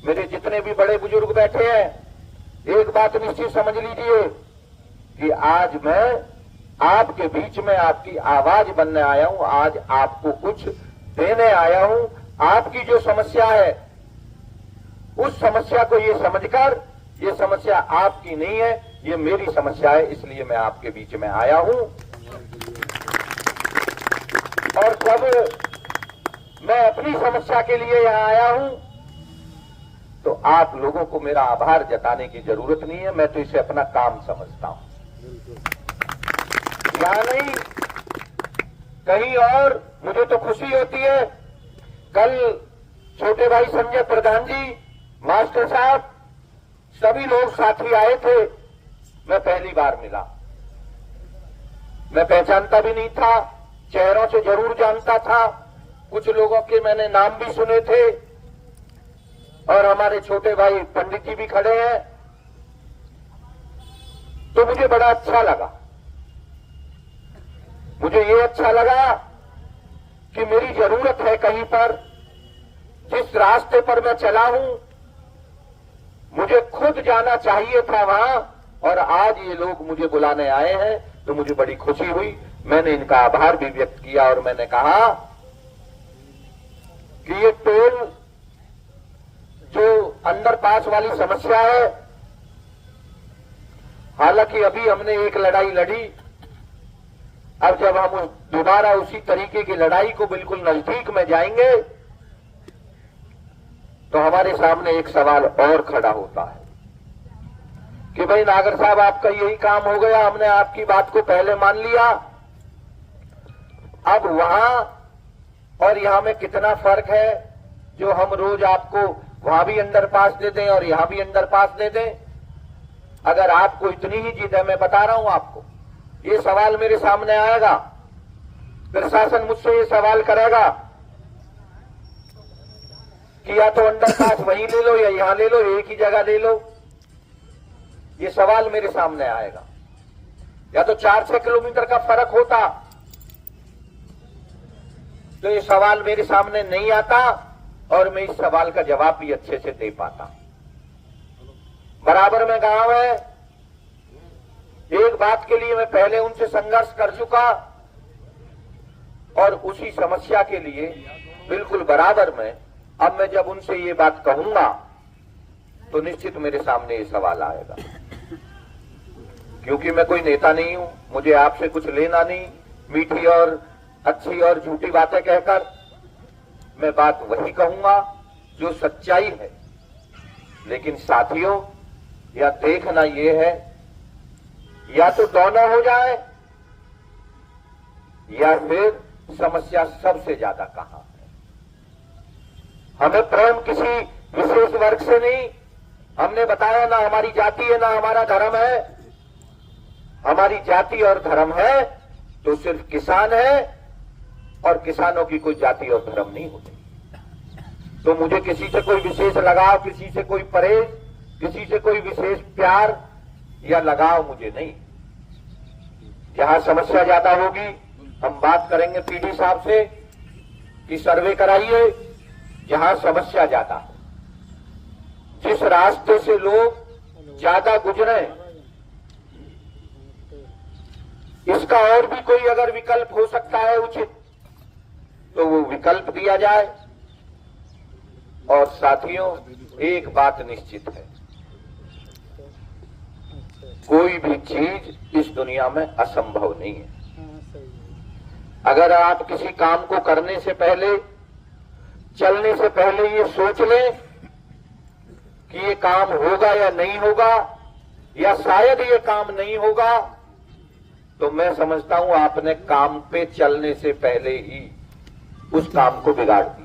मेरे जितने भी बड़े बुजुर्ग बैठे हैं, एक बात निश्चित समझ लीजिए कि आज मैं आपके बीच में आपकी आवाज बनने आया हूं, आज आपको कुछ देने आया हूं। आपकी जो समस्या है उस समस्या को ये समझकर, ये समस्या आपकी नहीं है, ये मेरी समस्या है, इसलिए मैं आपके बीच में आया हूं। और जब मैं अपनी समस्या के लिए यहां आया हूं तो आप लोगों को मेरा आभार जताने की जरूरत नहीं है, मैं तो इसे अपना काम समझता हूं। यहां नहीं कहीं और मुझे तो खुशी होती है। कल छोटे भाई संजय प्रधान जी, मास्टर साहब, सभी लोग साथी आए थे। मैं पहली बार मिला, मैं पहचानता भी नहीं था, चेहरों से जरूर जानता था, कुछ लोगों के मैंने नाम भी सुने थे। और हमारे छोटे भाई पंडित जी भी खड़े हैं, तो मुझे बड़ा अच्छा लगा। मुझे ये अच्छा लगा कि मेरी जरूरत है कहीं पर, जिस रास्ते पर मैं चला हूं मुझे खुद जाना चाहिए था वहां, और आज ये लोग मुझे बुलाने आए हैं तो मुझे बड़ी खुशी हुई। मैंने इनका आभार भी व्यक्त किया और मैंने कहा कि ये टोल जो अंडरपास वाली समस्या है, हालांकि अभी हमने एक लड़ाई लड़ी, अब जब हम दोबारा उसी तरीके की लड़ाई को बिल्कुल नजदीक में जाएंगे तो हमारे सामने एक सवाल और खड़ा होता है कि भाई नागर साहब, आपका यही काम हो गया, हमने आपकी बात को पहले मान लिया, अब वहां और यहां में कितना फर्क है जो हम रोज आपको वहां भी अंडरपास दे दें और यहां भी अंडरपास दे दें। अगर आपको इतनी ही जिद है, मैं बता रहा हूं आपको, ये सवाल मेरे सामने आएगा, प्रशासन मुझसे ये सवाल करेगा कि या तो अंडरपास वहीं ले लो या यहां ले लो, एक ही जगह ले लो। ये सवाल मेरे सामने आएगा। या तो 4-6 किलोमीटर का फर्क होता तो ये सवाल मेरे सामने नहीं आता और मैं इस सवाल का जवाब भी अच्छे से दे पाता। बराबर में गांव है, एक बात के लिए मैं पहले उनसे संघर्ष कर चुका और उसी समस्या के लिए बिल्कुल बराबर में अब मैं जब उनसे ये बात कहूंगा तो निश्चित मेरे सामने ये सवाल आएगा। क्योंकि मैं कोई नेता नहीं हूं, मुझे आपसे कुछ लेना नहीं, मीठी और अच्छी और झूठी बातें कहकर। मैं बात वही कहूंगा जो सच्चाई है। लेकिन साथियों, या देखना ये है, या तो दोनों हो जाए या फिर समस्या सबसे ज्यादा कहां है। हमें प्रेम किसी विशेष वर्ग से नहीं, हमने बताया ना हमारी जाति है ना हमारा धर्म है। हमारी जाति और धर्म है तो सिर्फ किसान है, और किसानों की कोई जाति और धर्म नहीं होती। तो मुझे किसी से कोई विशेष लगाव, किसी से कोई परहेज, किसी से कोई विशेष प्यार या लगाव मुझे नहीं। जहां समस्या ज्यादा होगी हम बात करेंगे पीडी साहब से कि सर्वे कराइए। जहां समस्या ज्यादा है, जिस रास्ते से लोग ज्यादा गुजरे, इसका और भी कोई अगर विकल्प हो सकता है उचित तो वो विकल्प दिया जाए। और साथियों, एक बात निश्चित है, कोई भी चीज इस दुनिया में असंभव नहीं है। अगर आप किसी काम को करने से पहले, चलने से पहले ये सोच लें कि ये काम होगा या नहीं होगा, या शायद ये काम नहीं होगा, तो मैं समझता हूं आपने काम पे चलने से पहले ही उस काम को बिगाड़ दिया।